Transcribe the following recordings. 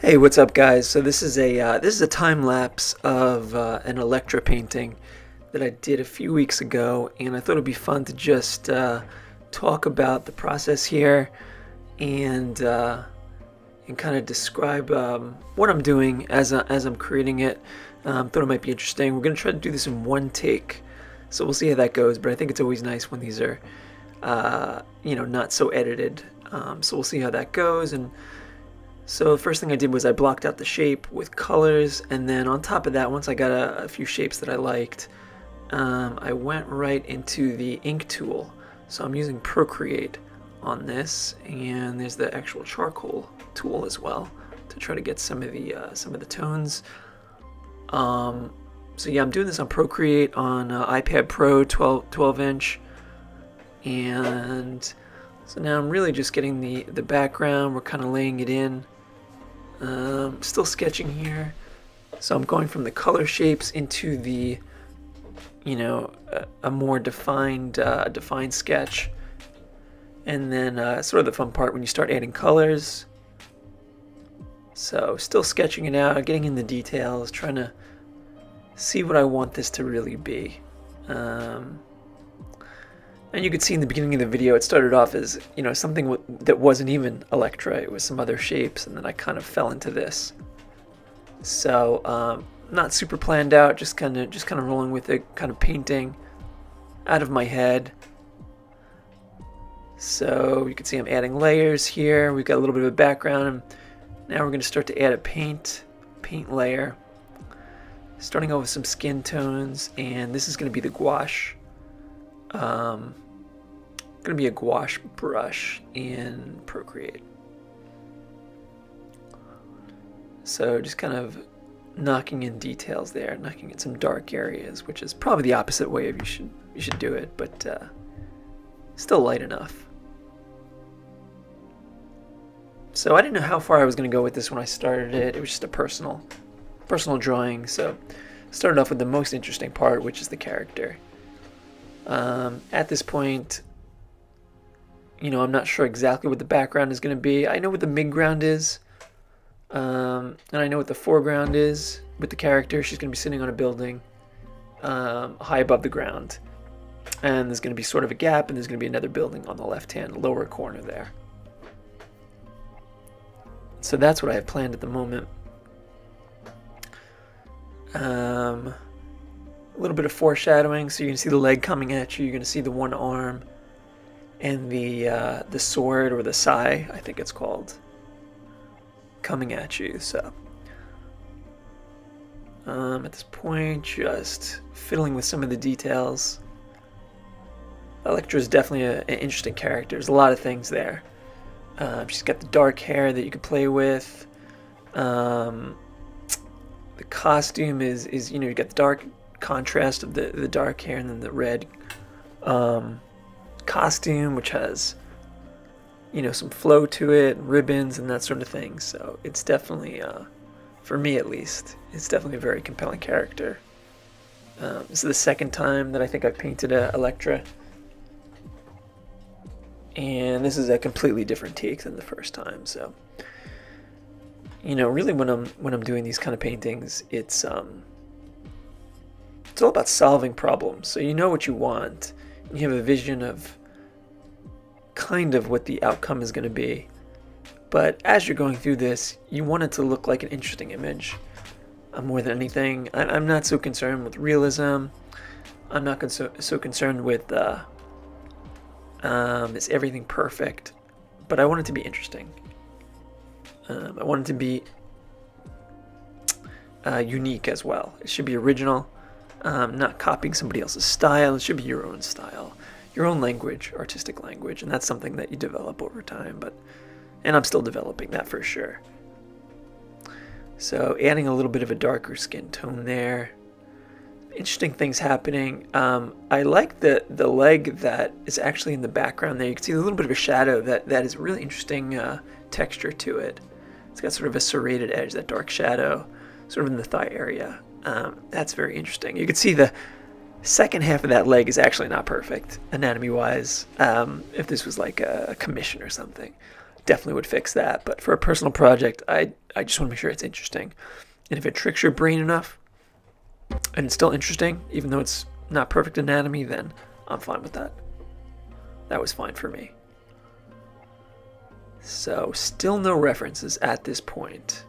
Hey, what's up, guys? So this is a time lapse of an Elektra painting that I did a few weeks ago, and I thought it'd be fun to just talk about the process here and kind of describe what I'm doing as I'm creating it. Thought it might be interesting. We're gonna try to do this in one take, so we'll see how that goes. But I think it's always nice when these are not so edited. So we'll see how that goes. And so the first thing I did was I blocked out the shape with colors, and then on top of that, once I got a few shapes that I liked, I went right into the ink tool. So I'm using Procreate on this, and there's the actual charcoal tool as well to try to get some of the tones. So yeah, I'm doing this on Procreate on iPad Pro 12 inch, and so now I'm really just getting the background. We're kind of laying it in. Still sketching here, so I'm going from the color shapes into the a more defined sketch, and then sort of the fun part when you start adding colors. So still sketching it out, getting in the details, trying to see what I want this to really be. And you could see in the beginning of the video, it started off as, something that wasn't even Elektra. It was some other shapes, and then I kind of fell into this. So, not super planned out, just kind of rolling with it, kind of painting out of my head. So you can see I'm adding layers here. We've got a little bit of a background, and now we're going to start to add a paint layer. Starting out with some skin tones, and this is going to be the gouache. Going to be a gouache brush in Procreate. So just kind of knocking in details there, knocking in some dark areas, which is probably the opposite way of you should do it, but still light enough. So I didn't know how far I was going to go with this when I started it. It was just a personal drawing. So started off with the most interesting part, which is the character. At this point, I'm not sure exactly what the background is going to be. I know what the midground is, and I know what the foreground is with the character. She's going to be sitting on a building high above the ground, and there's going to be sort of a gap, and there's going to be another building on the left-hand lower corner there. So that's what I have planned at the moment. A little bit of foreshadowing, so you're going to see the leg coming at you, you're going to see the one arm, and the sword, or the sai, I think it's called, coming at you. So at this point, just fiddling with some of the details. Elektra is definitely an interesting character. There's a lot of things there. She's got the dark hair that you can play with. The costume is you got the dark contrast of the dark hair, and then the red costume, which has some flow to it, ribbons and that sort of thing. So it's definitely for me at least, it's definitely a very compelling character. This is the second time that I think I've painted a Elektra, and this is a completely different take than the first time. So really when I'm doing these kind of paintings, it's all about solving problems. So you know what you want, and you have a vision of kind of what the outcome is going to be. But as you're going through this, you want it to look like an interesting image more than anything. I'm not so concerned with realism. I'm not so concerned with is everything perfect, but I want it to be interesting. I want it to be unique as well. It should be original. Not copying somebody else's style. It should be your own style, your own language, artistic language, and that's something that you develop over time. And I'm still developing that for sure. So adding a little bit of a darker skin tone there. Interesting things happening. I like the leg that is actually in the background there. You can see a little bit of a shadow that is really interesting texture to it. It's got sort of a serrated edge, that dark shadow, sort of in the thigh area. That's very interesting. You can see the second half of that leg is actually not perfect anatomy-wise. If this was like a commission or something, definitely would fix that. But for a personal project, I just want to make sure it's interesting. And if it tricks your brain enough and it's still interesting, even though it's not perfect anatomy, then I'm fine with that. That was fine for me. So still no references at this point.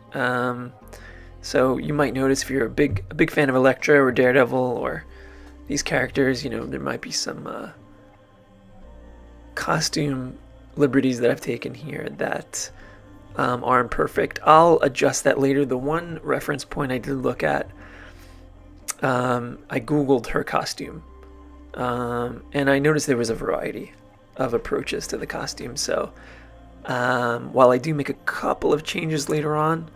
So you might notice if you're a big fan of Elektra or Daredevil or these characters, you know, there might be some costume liberties that I've taken here that aren't perfect. I'll adjust that later. The one reference point I did look at, I Googled her costume, and I noticed there was a variety of approaches to the costume. So while I do make a couple of changes later on,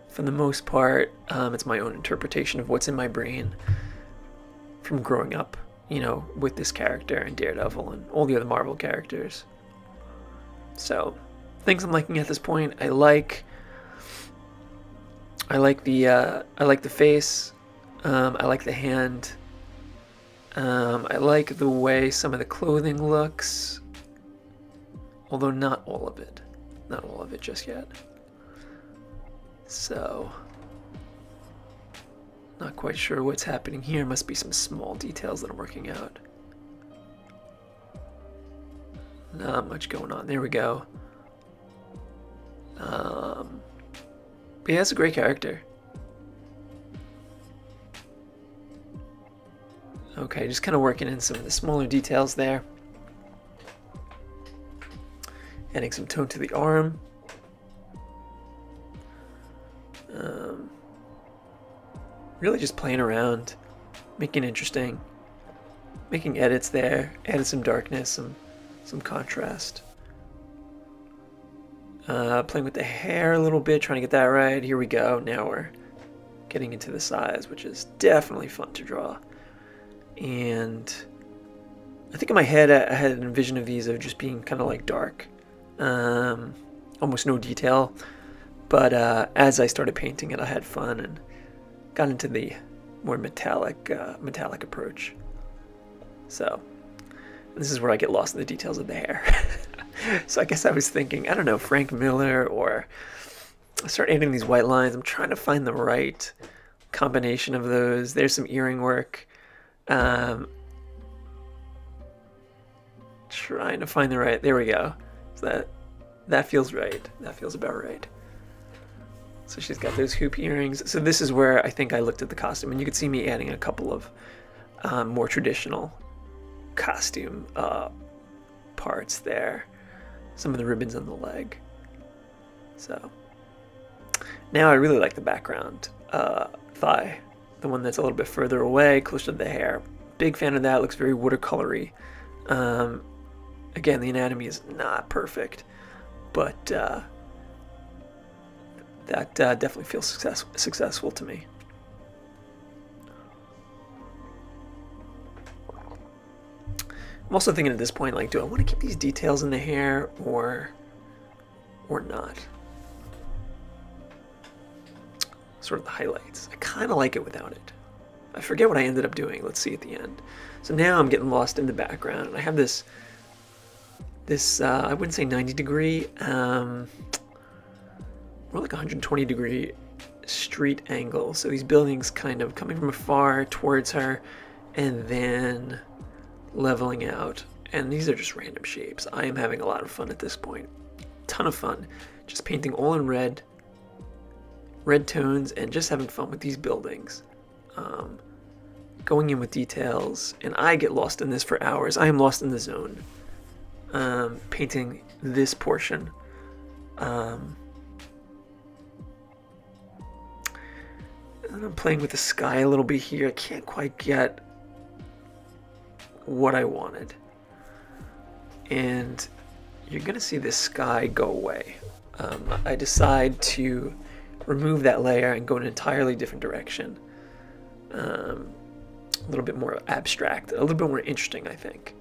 for the most part, it's my own interpretation of what's in my brain from growing up, you know, with this character and Daredevil and all the other Marvel characters. So, things I'm liking at this point, I like the face, I like the hand, I like the way some of the clothing looks, although not all of it just yet. So, not quite sure what's happening here. Must be some small details that I'm working out. Not much going on. There we go. But yeah, it's a great character. Okay, just kind of working in some of the smaller details there. Adding some tone to the arm. Really just playing around, making it interesting, making edits there, added some darkness, some contrast. Playing with the hair a little bit, trying to get that right. Here we go. Now we're getting into the size, which is definitely fun to draw. And I think in my head I had an envision of these of just being kind of like dark, almost no detail. But as I started painting it, I had fun and got into the more metallic approach. So this is where I get lost in the details of the hair. So I guess I was thinking, I don't know, Frank Miller, or I start adding these white lines. I'm trying to find the right combination of those. There's some earring work. Trying to find the right. There we go. So that feels right. That feels about right. So she's got those hoop earrings. So this is where I think I looked at the costume, and you could see me adding a couple of more traditional costume parts there. Some of the ribbons on the leg. So now I really like the background thigh, the one that's a little bit further away, closer to the hair. Big fan of that. Looks very watercolory. Again, the anatomy is not perfect, but that definitely feels successful to me. I'm also thinking at this point, like, do I want to keep these details in the hair or not? Sort of the highlights. I kind of like it without it. I forget what I ended up doing. Let's see at the end. So now I'm getting lost in the background, and I have this I wouldn't say 90 degree, more like 120 degree street angle. So these buildings kind of coming from afar towards her, and then leveling out. And these are just random shapes. I am having a lot of fun at this point. Ton of fun. Just painting all in red tones, and just having fun with these buildings. Going in with details, and I get lost in this for hours. I am lost in the zone. Painting this portion. And I'm playing with the sky a little bit here. I can't quite get what I wanted. And you're gonna see this sky go away. I decide to remove that layer and go in an entirely different direction. A little bit more abstract, a little bit more interesting, I think.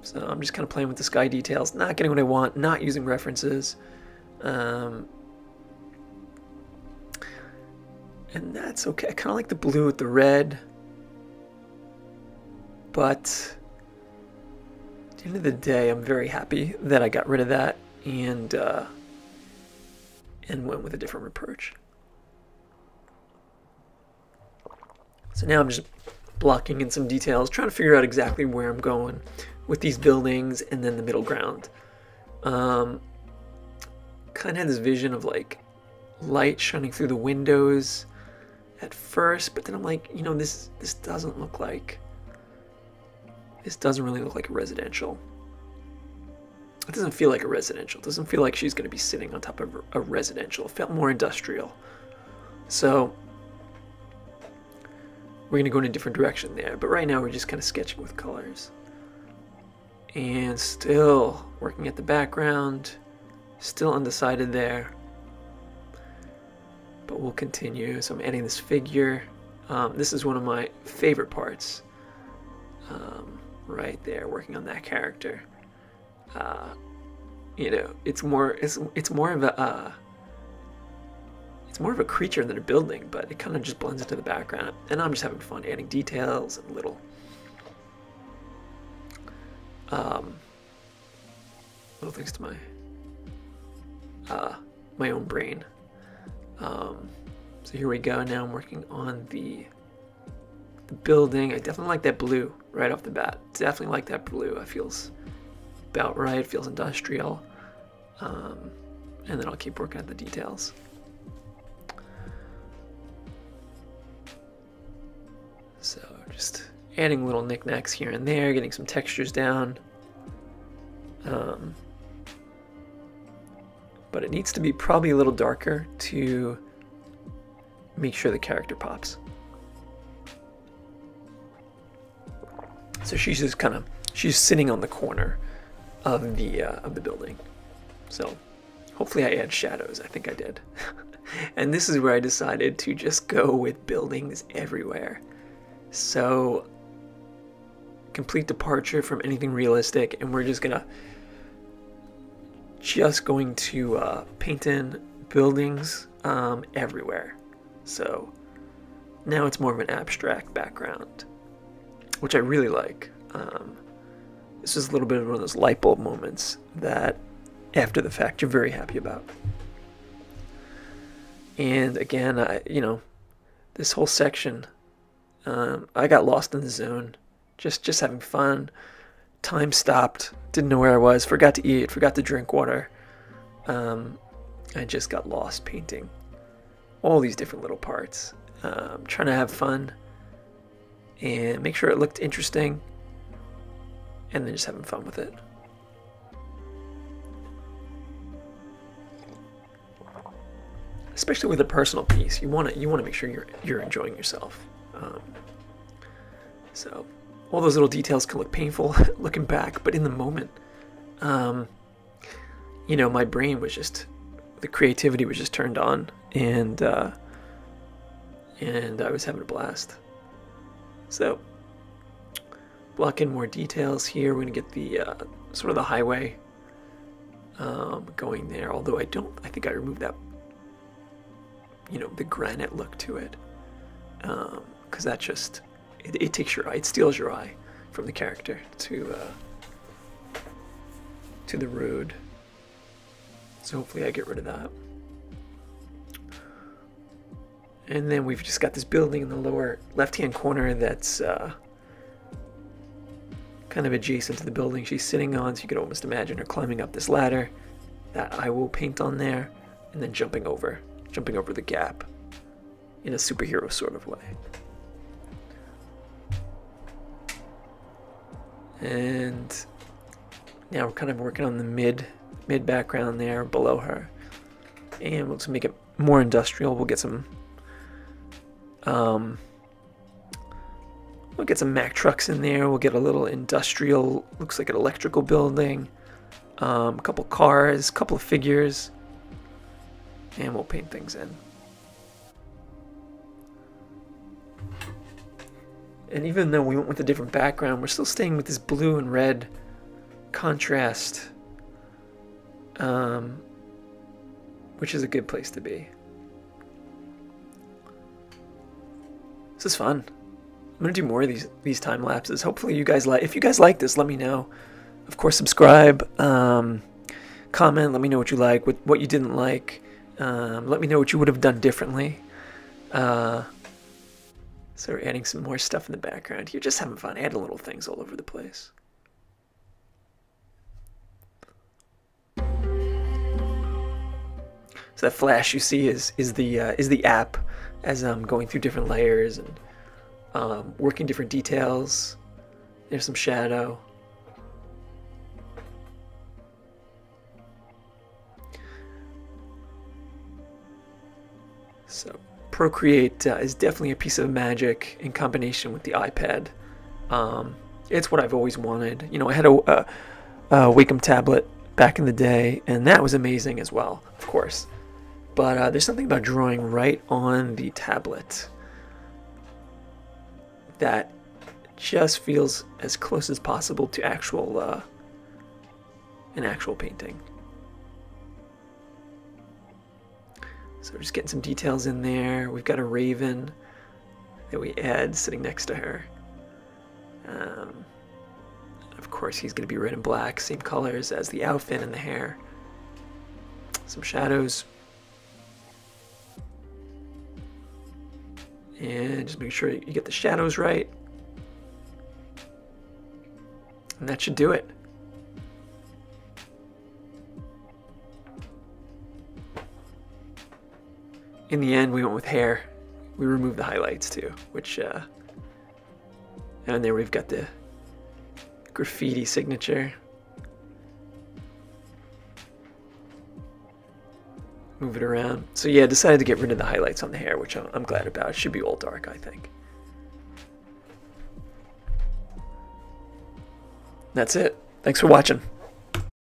So I'm just kind of playing with the sky details, not getting what I want, not using references. And that's okay. I kind of like the blue with the red, but the end of the day, I'm very happy that I got rid of that and went with a different approach. So now I'm just blocking in some details, trying to figure out exactly where I'm going with these buildings and then the middle ground. Kind of had this vision of like light shining through the windows at first, but then I'm like, you know, this doesn't really look like a residential. It doesn't feel like a residential. It doesn't feel like she's going to be sitting on top of a residential. It felt more industrial. So we're going to go in a different direction there. But right now we're just kind of sketching with colors. And still working at the background. Still undecided there. But we'll continue. So I'm adding this figure. This is one of my favorite parts. Right there, working on that character. You know, it's more of a creature than a building, but it kind of just blends into the background, and I'm just having fun adding details and little things to my own brain. So here we go. Now I'm working on the building. I definitely like that blue right off the bat. Definitely like that blue. It feels about right. It feels industrial. And then I'll keep working at the details. So just adding little knickknacks here and there, getting some textures down. But it needs to be probably a little darker to make sure the character pops. So she's just she's sitting on the corner of the building. So hopefully I add shadows. I think I did. And this is where I decided to just go with buildings everywhere. So complete departure from anything realistic, and we're just going to paint in buildings everywhere. So now it's more of an abstract background, which I really like. This is a little bit of one of those light bulb moments that after the fact you're very happy about. And again, this whole section, I got lost in the zone, just having fun. Time stopped, didn't know where I was, forgot to eat, forgot to drink water. I just got lost painting all these different little parts, trying to have fun and make sure it looked interesting, and then just having fun with it. Especially with a personal piece, you want to make sure you're enjoying yourself. So all those little details can look painful looking back, but in the moment, my brain was just, the creativity was just turned on, and I was having a blast. So block in more details here. We're gonna get the sort of the highway going there. Although I think I removed that, the granite look to it, because that just it takes your eye, it steals your eye from the character to the road. So hopefully I get rid of that. And then we've just got this building in the lower left-hand corner that's kind of adjacent to the building she's sitting on, so you could almost imagine her climbing up this ladder that I will paint on there, and then jumping over the gap in a superhero sort of way. And now we're kind of working on the mid background there below her, and we'll just make it more industrial. We'll get some Mack trucks in there. We'll get a little industrial, looks like an electrical building, a couple cars, a couple of figures, and we'll paint things in. And even though we went with a different background, we're still staying with this blue and red contrast, which is a good place to be. This is fun. I'm gonna do more of these time lapses. Hopefully you guys like. If you guys like this, let me know. Of course, subscribe, comment, let me know what you like, what you didn't like. Let me know what you would have done differently. So we're adding some more stuff in the background here, just having fun, adding little things all over the place. So that flash you see is the app as I'm going through different layers and working different details. There's some shadow. So Procreate is definitely a piece of magic in combination with the iPad. It's what I've always wanted. You know, I had a Wacom tablet back in the day, and that was amazing as well, of course. But there's something about drawing right on the tablet that just feels as close as possible to an actual painting. So we're just getting some details in there. We've got a raven that we add sitting next to her. Of course, he's going to be red and black, same colors as the outfit and the hair. Some shadows. And just make sure you get the shadows right. And that should do it. In the end, we went with hair. We removed the highlights too, which, and there we've got the graffiti signature. Move it around. So yeah, I decided to get rid of the highlights on the hair, which I'm glad about. It should be all dark, I think. That's it. Thanks for watching.